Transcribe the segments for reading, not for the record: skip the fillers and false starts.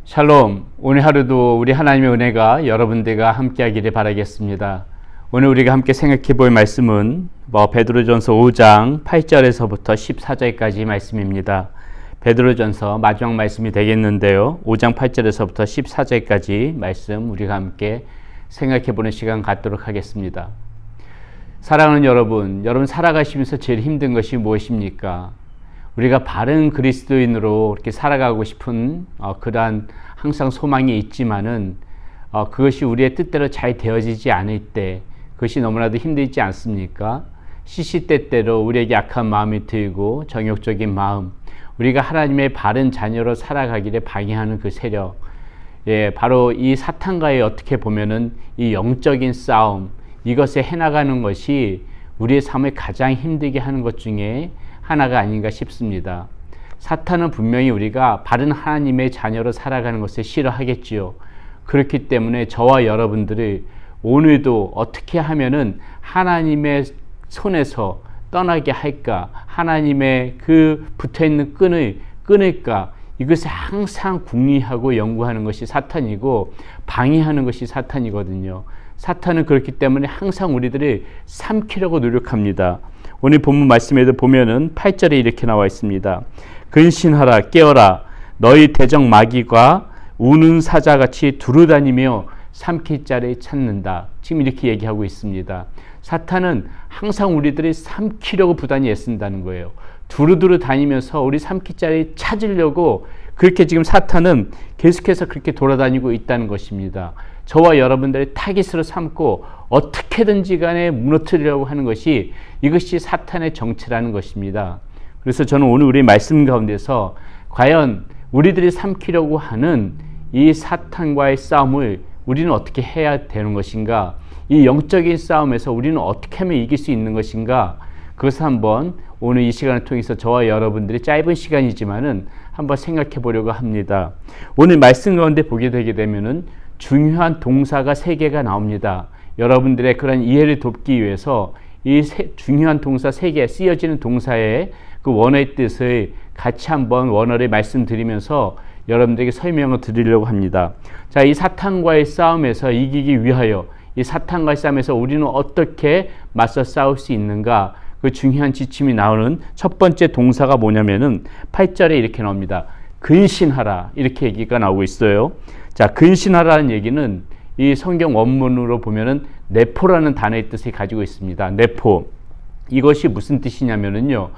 샬롬, 오늘 하루도 우리 하나님의 은혜가 여러분들과 함께하기를 바라겠습니다. 오늘 우리가 함께 생각해 볼 말씀은 베드로전서 5장 8절에서부터 14절까지 말씀입니다. 베드로전서 마지막 말씀이 되겠는데요. 5장 8절에서부터 14절까지 말씀 우리가 함께 생각해 보는 시간 갖도록 하겠습니다. 사랑하는 여러분 살아가시면서 제일 힘든 것이 무엇입니까? 우리가 바른 그리스도인으로 이렇게 살아가고 싶은 그러한 항상 소망이 있지만은 그것이 우리의 뜻대로 잘 되어지지 않을 때 그것이 너무나도 힘들지 않습니까? 시시때때로 우리에게 악한 마음이 들고 정욕적인 마음, 우리가 하나님의 바른 자녀로 살아가기를 방해하는 그 세력, 바로 이 사탄과의 어떻게 보면은 이 영적인 싸움, 이것에 해나가는 것이 우리의 삶을 가장 힘들게 하는 것 중에 하나가 아닌가 싶습니다. 사탄은 분명히 우리가 바른 하나님의 자녀로 살아가는 것을 싫어하겠지요. 그렇기 때문에 저와 여러분들을 오늘도 어떻게 하면은 하나님의 손에서 떠나게 할까, 하나님의 그 붙어있는 끈을 끊을까, 이것을 항상 궁리하고 연구하는 것이 사탄이고 방해하는 것이 사탄이거든요. 사탄은 그렇기 때문에 항상 우리들을 삼키려고 노력합니다. 오늘 본문 말씀에도 보면은 8절에 이렇게 나와 있습니다. 근신하라, 깨어라, 너희 대적 마귀가 우는 사자같이 두루다니며 삼킬 자를 찾는다. 지금 이렇게 얘기하고 있습니다. 사탄은 항상 우리들을 삼키려고 부단히 애쓴다는 거예요. 두루두루 다니면서 우리 삼킬 자를 찾으려고 그렇게 지금 사탄은 계속해서 그렇게 돌아다니고 있다는 것입니다. 저와 여러분들의 타깃으로 삼고 어떻게든지 간에 무너뜨리려고 하는 것이 이것이 사탄의 정체라는 것입니다. 그래서 저는 오늘 우리 말씀 가운데서 과연 우리들이 삼키려고 하는 이 사탄과의 싸움을 우리는 어떻게 해야 되는 것인가? 이 영적인 싸움에서 우리는 어떻게 하면 이길 수 있는 것인가? 그것을 한번 오늘 이 시간을 통해서 저와 여러분들이 짧은 시간이지만은 한번 생각해 보려고 합니다. 오늘 말씀 가운데 보게 되게 되면은 중요한 동사가 3개가 나옵니다. 여러분들의 그런 이해를 돕기 위해서 이 중요한 동사 3개, 쓰여지는 동사의 그 원어의 뜻을 같이 한번 원어를 말씀드리면서 여러분들에게 설명을 드리려고 합니다. 자, 이 사탄과의 싸움에서 이기기 위하여 이 사탄과의 싸움에서 우리는 어떻게 맞서 싸울 수 있는가? 그 중요한 지침이 나오는 첫 번째 동사가 뭐냐면은 8절에 이렇게 나옵니다. 근신하라, 이렇게 얘기가 나오고 있어요. 자, 근신하라는 얘기는 이 성경 원문으로 보면은 네포라는 단어의 뜻을 가지고 있습니다. 네포. 이것이 무슨 뜻이냐면은요,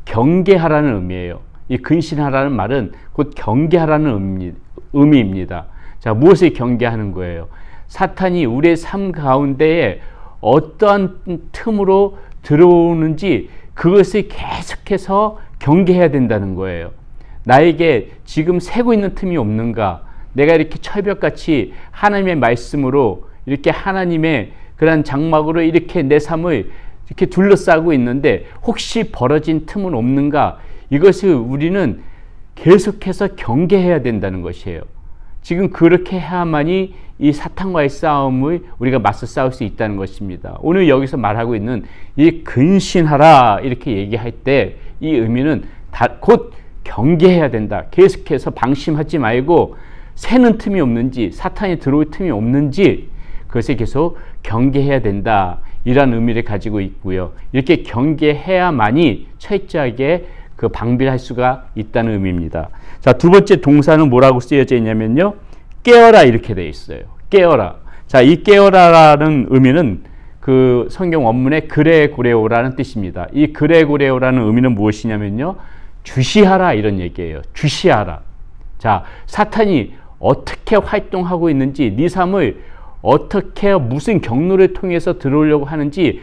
경계하라는 의미예요. 이 근신하라는 말은 곧 경계하라는 의미입니다. 자, 무엇을 경계하는 거예요? 사탄이 우리의 삶 가운데에 어떠한 틈으로 들어오는지 그것을 계속해서 경계해야 된다는 거예요. 나에게 지금 새고 있는 틈이 없는가? 내가 이렇게 철벽같이 하나님의 말씀으로 이렇게 하나님의 그런 장막으로 이렇게 내 삶을 이렇게 둘러싸고 있는데 혹시 벌어진 틈은 없는가? 이것을 우리는 계속해서 경계해야 된다는 것이에요. 지금 그렇게 해야만이 이 사탄과의 싸움을 우리가 맞서 싸울 수 있다는 것입니다. 오늘 여기서 말하고 있는 이 근신하라 이렇게 얘기할 때 이 의미는 곧 경계해야 된다. 계속해서 방심하지 말고 새는 틈이 없는지, 사탄이 들어올 틈이 없는지 그것에 계속 경계해야 된다. 이런 의미를 가지고 있고요. 이렇게 경계해야만이 철저하게 그 방비할 수가 있다는 의미입니다. 자, 두 번째 동사는 뭐라고 쓰여져 있냐면요, 깨어라 이렇게 되어 있어요. 깨어라. 자, 이 깨어라라는 의미는 그 성경 원문의 그레고레오라는 뜻입니다. 이 그레고레오라는 의미는 무엇이냐면요, 주시하라 이런 얘기예요. 주시하라. 자, 사탄이 어떻게 활동하고 있는지, 네 삶을 어떻게 무슨 경로를 통해서 들어오려고 하는지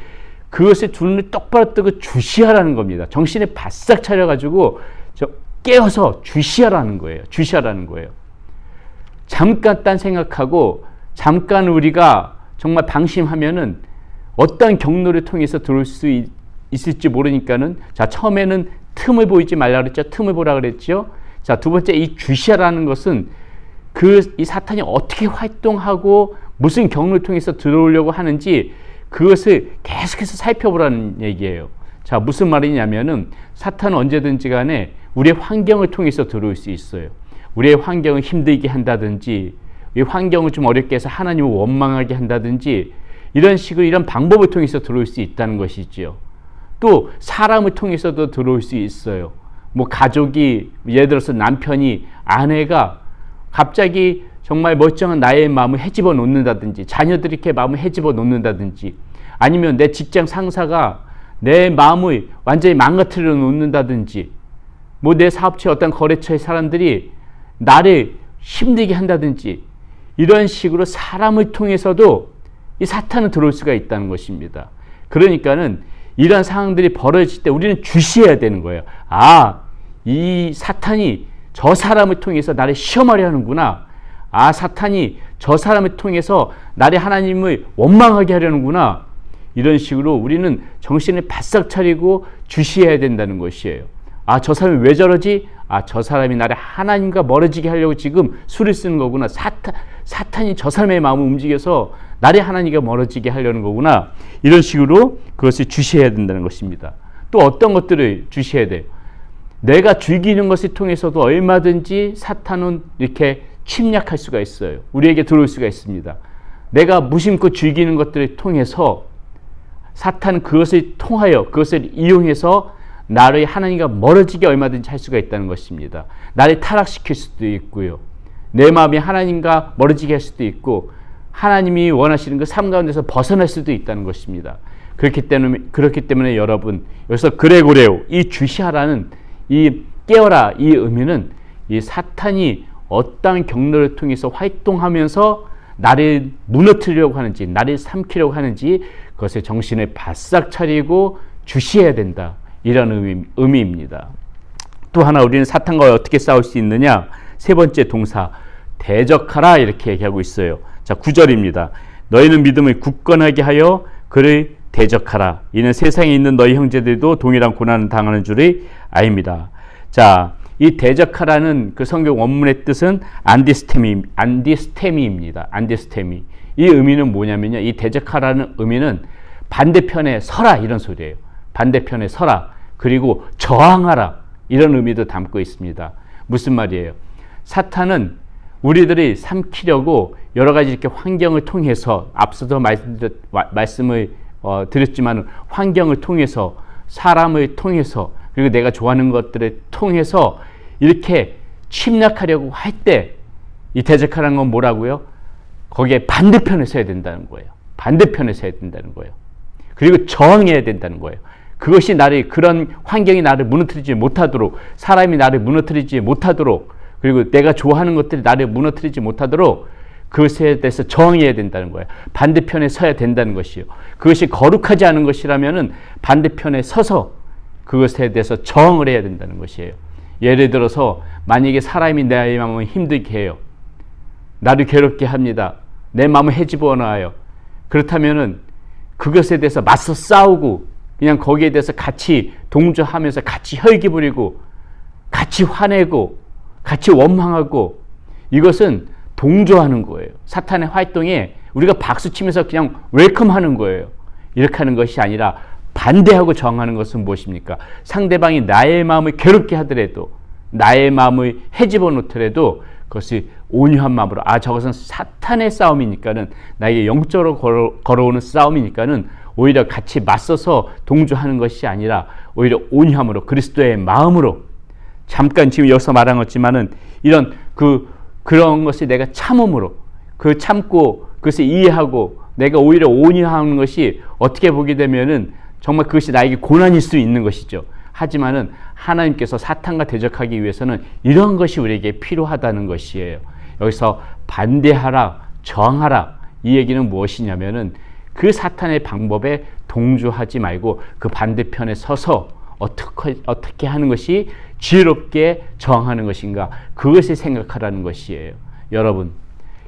그것을 두 눈을 똑바로 뜨고 주시하라는 겁니다. 정신을 바싹 차려가지고 깨어서 주시하라는 거예요. 주시하라는 거예요. 잠깐 딴 생각하고 잠깐 우리가 정말 방심하면은 어떤 경로를 통해서 들어올 수 있을지 모르니까는, 자, 처음에는 틈을 보이지 말라 그랬죠. 틈을 보라 그랬죠. 자, 두 번째 이 주시하라는 것은 이 사탄이 어떻게 활동하고 무슨 경로를 통해서 들어오려고 하는지 그것을 계속해서 살펴보라는 얘기예요. 자, 무슨 말이냐면은 사탄은 언제든지 간에 우리의 환경을 통해서 들어올 수 있어요. 우리의 환경을 힘들게 한다든지 이 환경을 좀 어렵게 해서 하나님을 원망하게 한다든지 이런 식으로 이런 방법을 통해서 들어올 수 있다는 것이지요. 또 사람을 통해서도 들어올 수 있어요. 뭐 가족이 예를 들어서 남편이 아내가 갑자기 정말 멀쩡한 나의 마음을 헤집어 놓는다든지 자녀들이 이렇게 마음을 헤집어 놓는다든지 아니면 내 직장 상사가 내 마음을 완전히 망가뜨려 놓는다든지 뭐 내 사업체 어떤 거래처의 사람들이 나를 힘들게 한다든지 이런 식으로 사람을 통해서도 이 사탄은 들어올 수가 있다는 것입니다. 그러니까는 이런 상황들이 벌어질 때 우리는 주시해야 되는 거예요. 아, 이 사탄이 저 사람을 통해서 나를 시험하려 하는구나. 아, 사탄이 저 사람을 통해서 나를 하나님을 원망하게 하려는구나. 이런 식으로 우리는 정신을 바싹 차리고 주시해야 된다는 것이에요. 아, 저 사람이 왜 저러지? 아, 저 사람이 나를 하나님과 멀어지게 하려고 지금 수를 쓰는 거구나. 사탄이 저 사람의 마음을 움직여서 나를 하나님과 멀어지게 하려는 거구나. 이런 식으로 그것을 주시해야 된다는 것입니다. 또 어떤 것들을 주시해야 돼요? 내가 죽이는 것을 통해서도 얼마든지 사탄은 이렇게 침략할 수가 있어요. 우리에게 들어올 수가 있습니다. 내가 무심코 죽이는 것들을 통해서 사탄은 그것을 통하여 그것을 이용해서 나를 하나님과 멀어지게 얼마든지 할 수가 있다는 것입니다. 나를 타락시킬 수도 있고요. 내 마음이 하나님과 멀어지게 할 수도 있고 하나님이 원하시는 그 삶 가운데서 벗어날 수도 있다는 것입니다. 그렇기 때문에 여러분 여기서 그레고레오 이 주시하라는 이 깨어라 이 의미는 이 사탄이 어떠한 경로를 통해서 활동하면서 나를 무너뜨리려고 하는지 나를 삼키려고 하는지 그것에 정신을 바싹 차리고 주시해야 된다. 이런 의미입니다. 또 하나 우리는 사탄과 어떻게 싸울 수 있느냐? 세 번째 동사 대적하라 이렇게 얘기하고 있어요. 자, 9절입니다. 너희는 믿음을 굳건하게 하여 그를 대적하라. 이는 세상에 있는 너희 형제들도 동일한 고난을 당하는 줄을 아입니다. 자, 이 대적하라는 그 성경 원문의 뜻은 안디스테미입니다. 안디스테미. 이 의미는 뭐냐면요. 이 대적하라는 의미는 반대편에 서라 이런 소리예요. 반대편에 서라. 그리고 저항하라. 이런 의미도 담고 있습니다. 무슨 말이에요? 사탄은 우리들이 삼키려고 여러 가지 이렇게 환경을 통해서 앞서도 말씀을 드렸지만 환경을 통해서 사람을 통해서 그리고 내가 좋아하는 것들을 통해서 이렇게 침략하려고 할 때 이 대적하라는 건 뭐라고요? 거기에 반대편에 서야 된다는 거예요. 반대편에 서야 된다는 거예요. 그리고 저항해야 된다는 거예요. 그것이 나를 그런 환경이 나를 무너뜨리지 못하도록 사람이 나를 무너뜨리지 못하도록 그리고 내가 좋아하는 것들이 나를 무너뜨리지 못하도록 그것에 대해서 저항해야 된다는 거예요. 반대편에 서야 된다는 것이요. 그것이 거룩하지 않은 것이라면은 반대편에 서서 그것에 대해서 저항을 해야 된다는 것이에요. 예를 들어서 만약에 사람이 내 마음을 힘들게 해요. 나를 괴롭게 합니다. 내 마음을 헤집어 놔요. 그렇다면은 그것에 대해서 맞서 싸우고 그냥 거기에 대해서 같이 동조하면서 같이 혈기 부리고 같이 화내고 같이 원망하고 이것은 동조하는 거예요. 사탄의 활동에 우리가 박수치면서 그냥 웰컴하는 거예요. 이렇게 하는 것이 아니라 반대하고 저항하는 것은 무엇입니까? 상대방이 나의 마음을 괴롭게 하더라도 나의 마음을 헤집어 놓더라도 그것이 온유한 마음으로 저것은 사탄의 싸움이니까는 나에게 영적으로 걸어오는 싸움이니까는 오히려 같이 맞서서 동조하는 것이 아니라 오히려 온유함으로 그리스도의 마음으로 잠깐 지금 여기서 말한 것지만은 이런 그런 것이 내가 참음으로 참고 그것을 이해하고 내가 오히려 온유하는 것이 어떻게 보게 되면은 정말 그것이 나에게 고난일 수 있는 것이죠. 하지만은 하나님께서 사탄과 대적하기 위해서는 이런 것이 우리에게 필요하다는 것이에요. 여기서 반대하라, 저항하라 이 얘기는 무엇이냐면은 그 사탄의 방법에 동조하지 말고 그 반대편에 서서 어떻게 하는 것이 지혜롭게 저항하는 것인가 그것을 생각하라는 것이에요. 여러분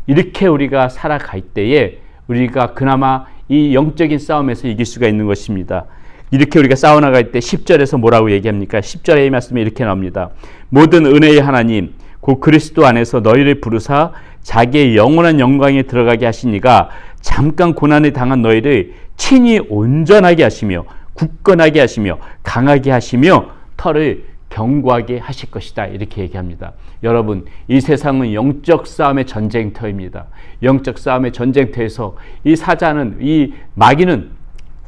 이렇게 우리가 살아갈 때에 우리가 그나마 이 영적인 싸움에서 이길 수가 있는 것입니다. 이렇게 우리가 싸워나갈 때 10절에서 뭐라고 얘기합니까? 10절의 말씀에 이렇게 나옵니다. 모든 은혜의 하나님 곧 그리스도 안에서 너희를 부르사 자기의 영원한 영광에 들어가게 하시니가 잠깐 고난을 당한 너희를 친히 온전하게 하시며 굳건하게 하시며 강하게 하시며 털을 견고하게 하실 것이다. 이렇게 얘기합니다. 여러분, 이 세상은 영적 싸움의 전쟁터입니다. 영적 싸움의 전쟁터에서 이 사자는, 이 마귀는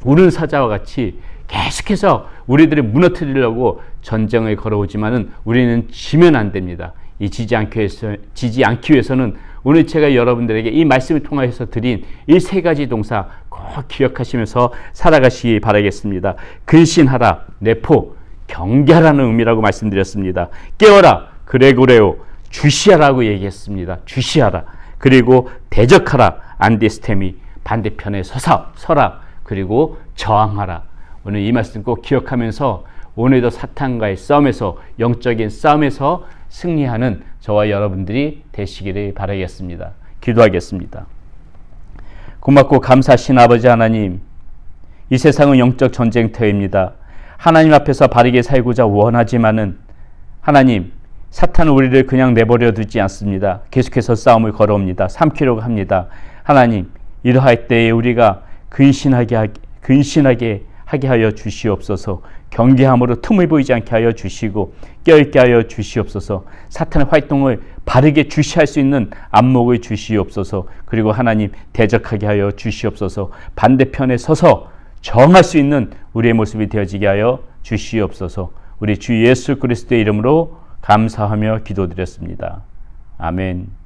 우는 사자와 같이 계속해서 우리들을 무너뜨리려고 전쟁을 걸어오지만은 우리는 지면 안 됩니다. 이 지지 않기 위해서는 오늘 제가 여러분들에게 이 말씀을 통해서 드린 이 세 가지 동사 꼭 기억하시면서 살아가시기 바라겠습니다. 근신하라, 내포, 경계하라는 의미라고 말씀드렸습니다. 깨어라, 그레고레오, 주시하라고 얘기했습니다. 주시하라. 그리고 대적하라, 안디스테미, 반대편에 서라. 그리고 저항하라. 오늘 이 말씀 꼭 기억하면서 오늘도 사탄과의 싸움에서, 영적인 싸움에서 승리하는 저와 여러분들이 되시기를 바라겠습니다. 기도하겠습니다. 고맙고 감사하신 아버지 하나님, 이 세상은 영적 전쟁터입니다. 하나님 앞에서 바르게 살고자 원하지만은 하나님, 사탄은 우리를 그냥 내버려 두지 않습니다. 계속해서 싸움을 걸어옵니다. 삼키려고 합니다. 하나님, 이러할 때에 우리가 근신하게 하게 하여 주시옵소서. 경계함으로 틈을 보이지 않게 하여 주시고 깨어있게 하여 주시옵소서. 사탄의 활동을 바르게 주시할 수 있는 안목을 주시옵소서. 그리고 하나님, 대적하게 하여 주시옵소서. 반대편에 서서 정할 수 있는 우리의 모습이 되어지게 하여 주시옵소서. 우리 주 예수 그리스도의 이름으로 감사하며 기도드렸습니다. 아멘.